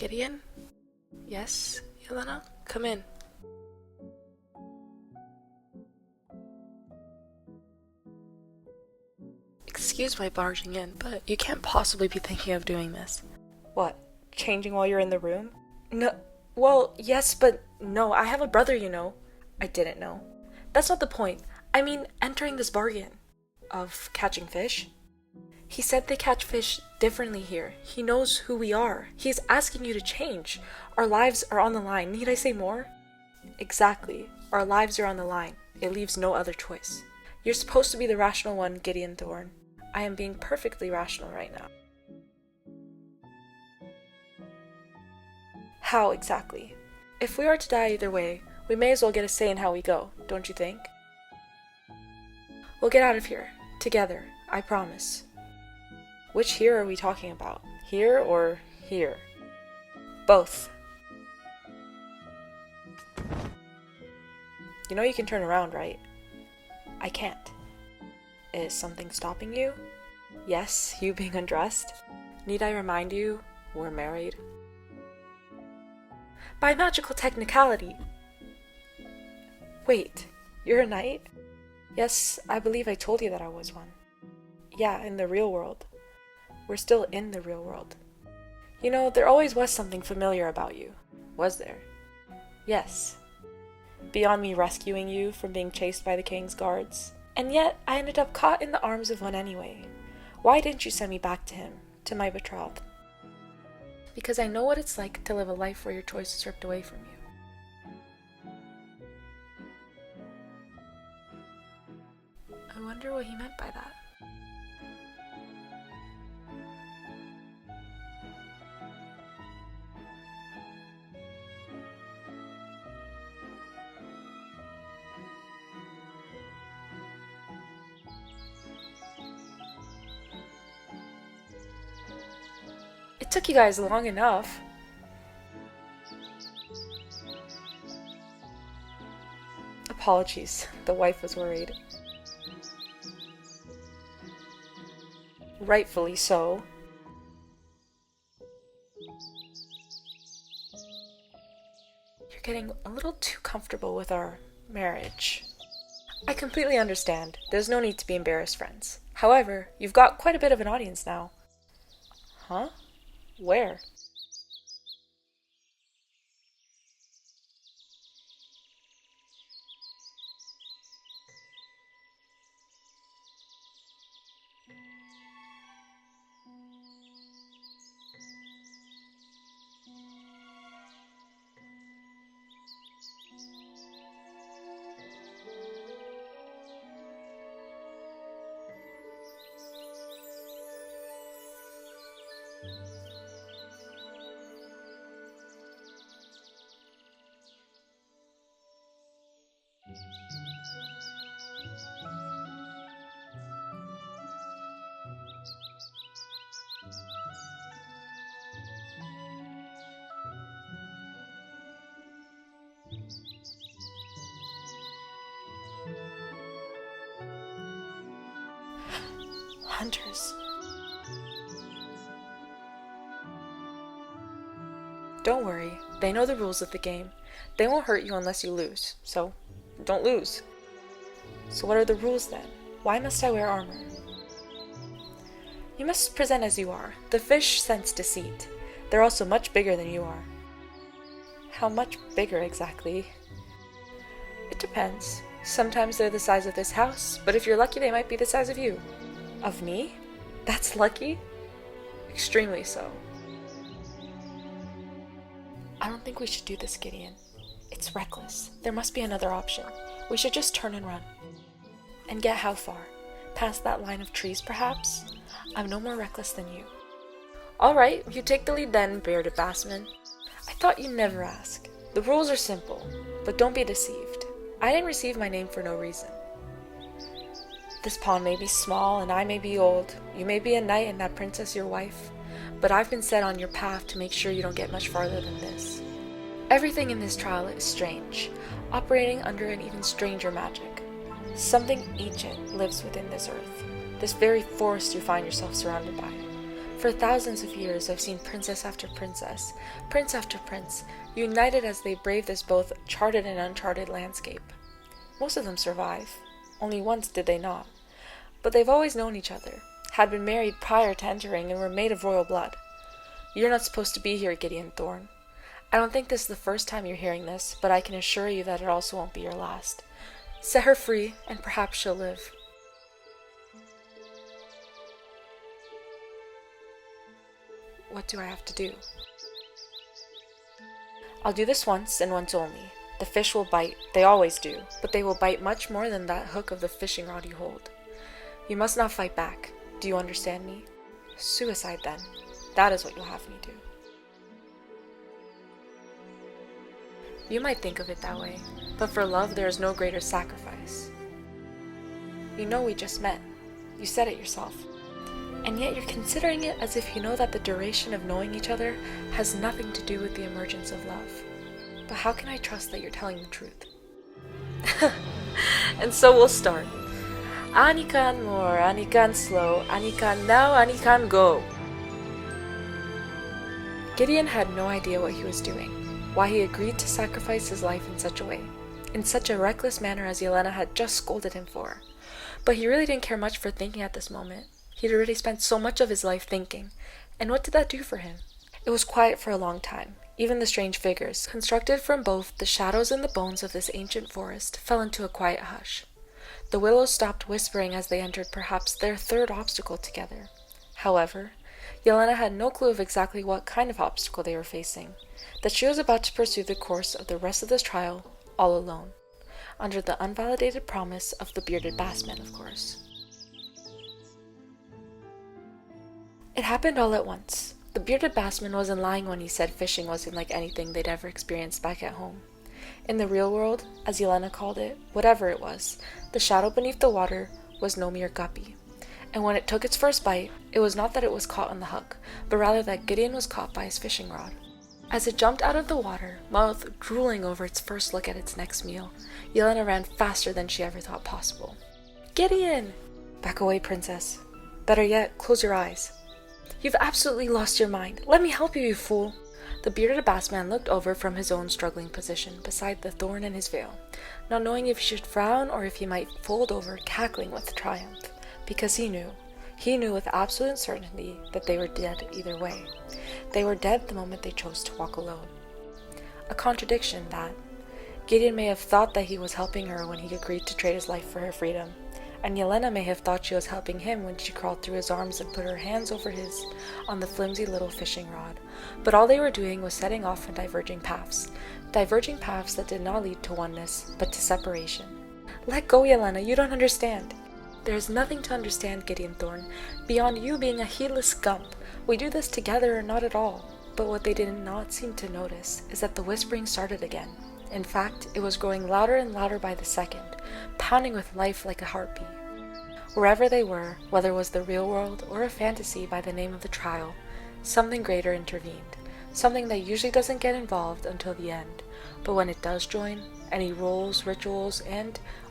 Gideon? Yes, Yelena? Come in. Excuse my barging in, but you can't possibly be thinking of doing this. What? Changing while you're in the room? No. Well, yes, but no, I have a brother, you know. I didn't know. That's not the point. I mean, entering this bargain. Of catching fish? He said they catch fish differently here. He knows who we are. He's asking you to change. Our lives are on the line. Need I say more? Exactly. Our lives are on the line. It leaves no other choice. You're supposed to be the rational one, Gideon Thorne. I am being perfectly rational right now. How exactly? If we are to die either way, we may as well get a say in how we go, don't you think? We'll get out of here. Together. I promise. Which here are we talking about? Here or here? Both. You know you can turn around, right? I can't. Is something stopping you? Yes, you being undressed. Need I remind you, we're married? By magical technicality! Wait, you're a knight? Yes, I believe I told you that I was one. Yeah, in the real world. We're still in the real world. You know, there always was something familiar about you. Was there? Yes. Beyond me rescuing you from being chased by the king's guards. And yet, I ended up caught in the arms of one anyway. Why didn't you send me back to him, to my betrothed? Because I know what it's like to live a life where your choice is ripped away from you. I wonder what he meant by that. It took you guys long enough. Apologies, the wife was worried. Rightfully so. You're getting a little too comfortable with our marriage. I completely understand. There's no need to be embarrassed, friends. However, you've got quite a bit of an audience now. Huh? Where? Hunters. Don't worry, they know the rules of the game. They won't hurt you unless you lose, so don't lose. So what are the rules then? Why must I wear armor? You must present as you are. The fish sense deceit. They're also much bigger than you are. How much bigger exactly? It depends. Sometimes they're the size of this house, but if you're lucky they might be the size of you. Of me? That's lucky? Extremely so. I don't think we should do this, Gideon. It's reckless. There must be another option. We should just turn and run. And get how far? Past that line of trees, perhaps? I'm no more reckless than you. Alright, you take the lead then, bearded bassman. I thought you'd never ask. The rules are simple, but don't be deceived. I didn't receive my name for no reason. This pond may be small and I may be old. You may be a knight and that princess your wife. But I've been set on your path to make sure you don't get much farther than this. Everything in this trial is strange, operating under an even stranger magic. Something ancient lives within this earth, this very forest you find yourself surrounded by. For thousands of years, I've seen princess after princess, prince after prince, united as they brave this both charted and uncharted landscape. Most of them survive. Only once did they not. But they've always known each other, had been married prior to entering, and were made of royal blood. You're not supposed to be here, Gideon Thorn. I don't think this is the first time you're hearing this, but I can assure you that it also won't be your last. Set her free, and perhaps she'll live. What do I have to do? I'll do this once, and once only. The fish will bite, they always do, but they will bite much more than that hook of the fishing rod you hold. You must not fight back. Do you understand me? Suicide, then. That is what you'll have me do. You might think of it that way, but for love there is no greater sacrifice. You know we just met. You said it yourself. And yet you're considering it as if you know that the duration of knowing each other has nothing to do with the emergence of love. But how can I trust that you're telling the truth? And so we'll start. Ani can more, Ani can slow, Ani can now, Ani can go. Gideon had no idea what he was doing, why he agreed to sacrifice his life in such a way, in such a reckless manner as Yelena had just scolded him for. But he really didn't care much for thinking at this moment. He'd already spent so much of his life thinking, and what did that do for him? It was quiet for a long time. Even the strange figures, constructed from both the shadows and the bones of this ancient forest, fell into a quiet hush. The willows stopped whispering as they entered perhaps their third obstacle together. However, Yelena had no clue of exactly what kind of obstacle they were facing, that she was about to pursue the course of the rest of this trial all alone, under the unvalidated promise of the bearded bassman, of course. It happened all at once. The bearded bassman wasn't lying when he said fishing wasn't like anything they'd ever experienced back at home. In the real world, as Yelena called it, whatever it was, the shadow beneath the water was no mere guppy. And when it took its first bite, it was not that it was caught on the hook, but rather that Gideon was caught by his fishing rod. As it jumped out of the water, mouth drooling over its first look at its next meal, Yelena ran faster than she ever thought possible. Gideon! Back away, princess. Better yet, close your eyes. You've absolutely lost your mind. Let me help you, you fool. The bearded bassman looked over from his own struggling position beside the thorn in his veil, not knowing if he should frown or if he might fold over, cackling with triumph, because he knew with absolute certainty that they were dead either way. They were dead the moment they chose to walk alone. A contradiction that. Gideon may have thought that he was helping her when he agreed to trade his life for her freedom, and Yelena may have thought she was helping him when she crawled through his arms and put her hands over his on the flimsy little fishing rod. But all they were doing was setting off on diverging paths that did not lead to oneness, but to separation. Let go, Yelena, you don't understand. There is nothing to understand, Gideon Thorn, beyond you being a heedless gump. We do this together or not at all. But what they did not seem to notice is that the whispering started again. In fact, it was growing louder and louder by the second, pounding with life like a heartbeat. Wherever they were, whether it was the real world or a fantasy by the name of the trial, something greater intervened, something that usually doesn't get involved until the end, but when it does join, any rules, rituals,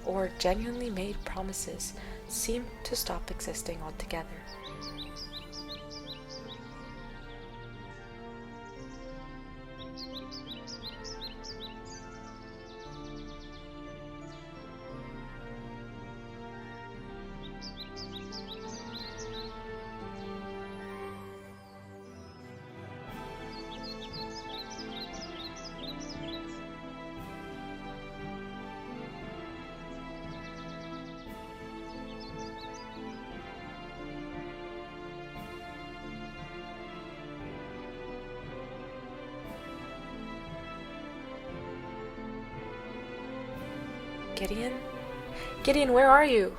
or genuinely made promises seem to stop existing altogether. Gideon? Gideon, where are you?